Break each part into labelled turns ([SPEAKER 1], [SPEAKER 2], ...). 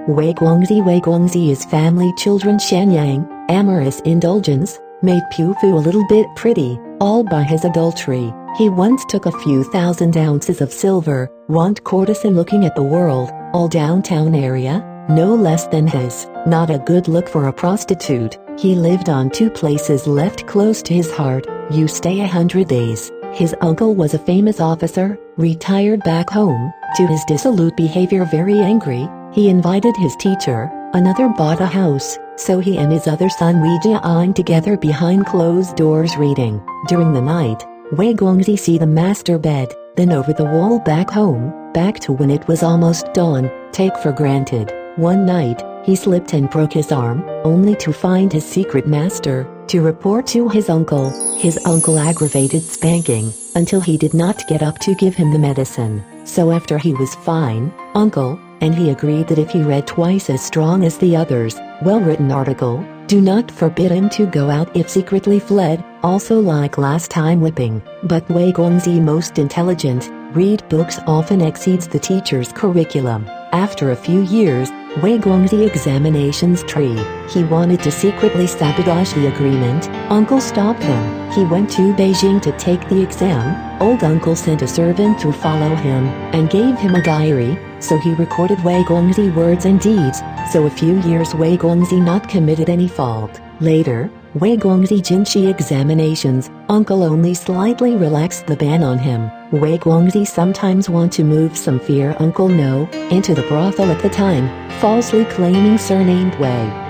[SPEAKER 1] Wei Gongzi's family children Xianyang, amorous indulgence, made Pufu a little bit pretty, all by his adultery. He once took a few thousand ounces of silver, want courtesan looking at the world, all downtown area, no less than his. Not a good look for a prostitute. He lived on 2 places left close to his heart. You stay 100 days. His uncle was a famous officer, retired back home. To his dissolute behavior very angry, he invited his teacher. Another bought a house, so he and his other son weijiaying together behind closed doors reading. During the night, Wei Gongzi see the master bed, then over the wall back home, back to when it was almost dawn, take for granted. One night, he slipped and broke his arm, only to find his secret master, to report to his uncle. His uncle aggravated spanking, until he did not get up to give him the medicine. So after he was fine, uncle, and he agreed that if he read twice as strong as the others, well-written article, do not forbid him to go out if secretly fled, also like last time whipping. But Wei Gongzi most intelligent, read books often exceeds the teacher's curriculum. After a few years, Wei Gongzi examinations tree. He wanted to secretly sabotage the agreement. Uncle stopped him. He went to Beijing to take the exam. Old uncle sent a servant to follow him, and gave him a diary, so he recorded Wei Gongzi words and deeds. So a few years Wei Gongzi not committed any fault. Later, Wei Gongzi Jinshi examinations, uncle only slightly relaxed the ban on him. Wei Gongzi sometimes want to move some fear uncle no, into the brothel at the time, falsely claiming surnamed Wei.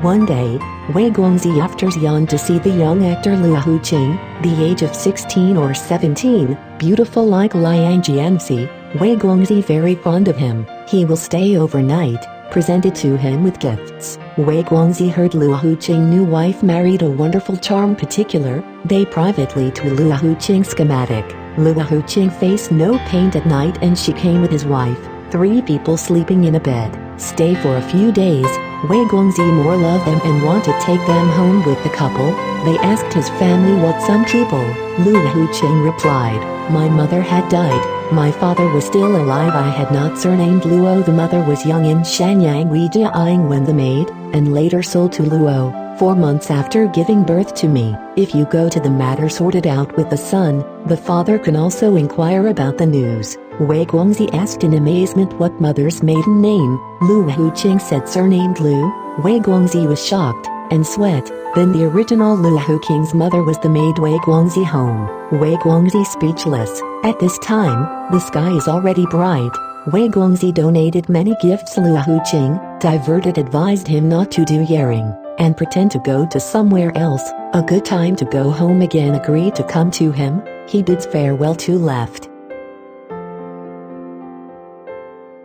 [SPEAKER 1] One day, Wei Gongzi after Xianyang to see the young actor Liu Huqing, the age of 16 or 17, beautiful like Liang Jianxi. Wei Gongzi very fond of him. He will stay overnight, presented to him with gifts. Wei Gongzi heard Liu Huqing new wife married a wonderful charm particular, they privately to Liu Huqing schematic. Liu Huqing faced no paint at night and she came with his wife, 3 people sleeping in a bed. Stay for a few days. Wei Gongzi more love them and want to take them home with the couple. They asked his family what some people. Liu Huqing replied, my mother had died, my father was still alive, I had not surnamed Luo, the mother was young in Xianyang weijiaying when the maid, and later sold to Luo, 4 months after giving birth to me. If you go to the matter sorted out with the son, the father can also inquire about the news. Wei Gongzi asked in amazement what mother's maiden name. Liu Huqing said surnamed Liu. Wei Gongzi was shocked, and sweat. Then the original Liu Huqing's mother was the maid Wei Gongzi home. Wei Gongzi speechless. At this time, the sky is already bright. Wei Gongzi donated many gifts. Liu Huqing, diverted, advised him not to do yaring, and pretend to go to somewhere else. A good time to go home again agreed to come to him. He bids farewell to left.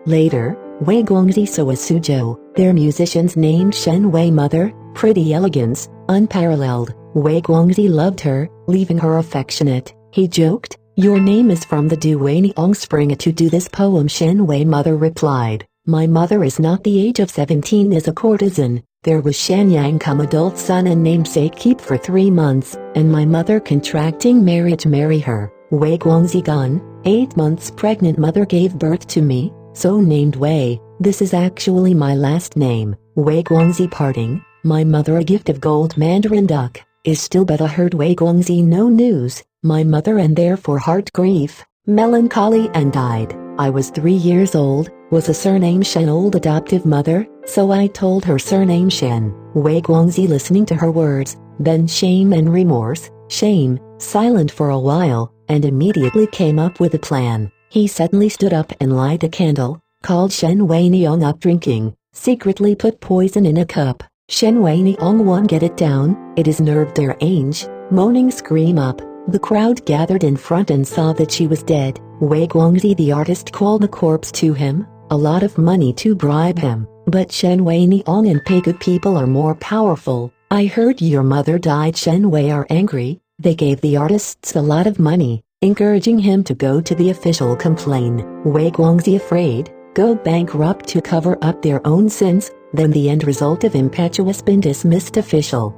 [SPEAKER 1] Later, Wei Gongzi saw a Suzhou, their musicians named Shen Wei mother, pretty elegance, unparalleled. Wei Gongzi loved her, leaving her affectionate. He joked, your name is from the Duaniong spring to do this poem. Shen Wei mother replied, my mother is not the age of 17 is a courtesan. There was Xianyang come adult son and namesake keep for 3 months, and my mother contracting marriage marry her. Wei Gongzi gone, 8 months pregnant mother gave birth to me, so named Wei. This is actually my last name. Wei Gongzi parting, my mother a gift of gold mandarin duck, is still but I heard Wei Gongzi no news, my mother and therefore heart grief, melancholy and died. I was 3 years old, was a surname Shen old adoptive mother, so I told her surname Shen. Wei Gongzi listening to her words, then shame and remorse, shame, silent for a while, and immediately came up with a plan. He suddenly stood up and light a candle, called Shen Wei Niong up drinking, secretly put poison in a cup. Shen Wei Niong won't get it down, it is nerve deranged, moaning scream up. The crowd gathered in front and saw that she was dead. Wei Gongzi the artist called the corpse to him, a lot of money to bribe him, but Shen Wei Niong and pay good people are more powerful. I heard your mother died. Shen Wei are angry, they gave the artists a lot of money, encouraging him to go to the official complain. Wei Gongzi afraid, go bankrupt to cover up their own sins, then the end result of impetuous been dismissed official.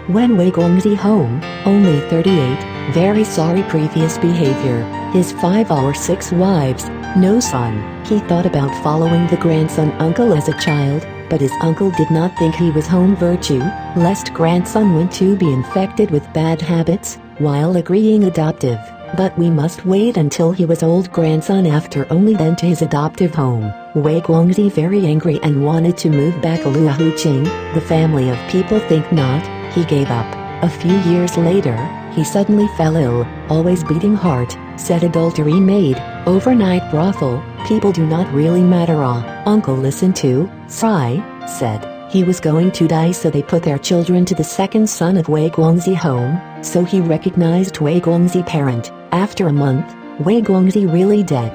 [SPEAKER 1] When Wei Gongzi home, only 38, very sorry previous behavior. his 5 or 6 wives, no son. He thought about following the grandson uncle as a child, but his uncle did not think he was home virtue, lest grandson went to be infected with bad habits, while agreeing adoptive. But we must wait until he was old grandson after only then to his adoptive home. Wei Gongzi very angry and wanted to move back Luahuqing, the family of people think not, he gave up. A few years later, he suddenly fell ill, always beating heart, said adultery maid, overnight brothel, people do not really matter. Uncle listened to, sigh, said, he was going to die, so they put their children to the second son of Wei Gongzi home, so he recognized Wei Gongzi parent. After a month, Wei Gongzi really dead.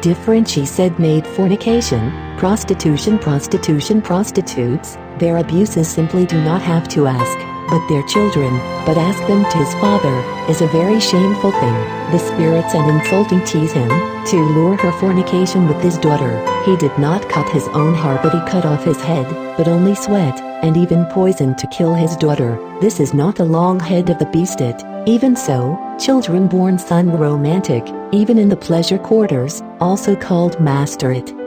[SPEAKER 1] Different, she said, maid fornication, prostitution, prostitutes, their abuses simply do not have to ask, but their children, but ask them to his father, is a very shameful thing. The spirits and insulting tease him, to lure her fornication with his daughter. He did not cut his own heart, but he cut off his head, but only sweat, and even poison to kill his daughter. This is not the long head of the beast it. Even so, children born son were romantic, even in the pleasure quarters, also called master it.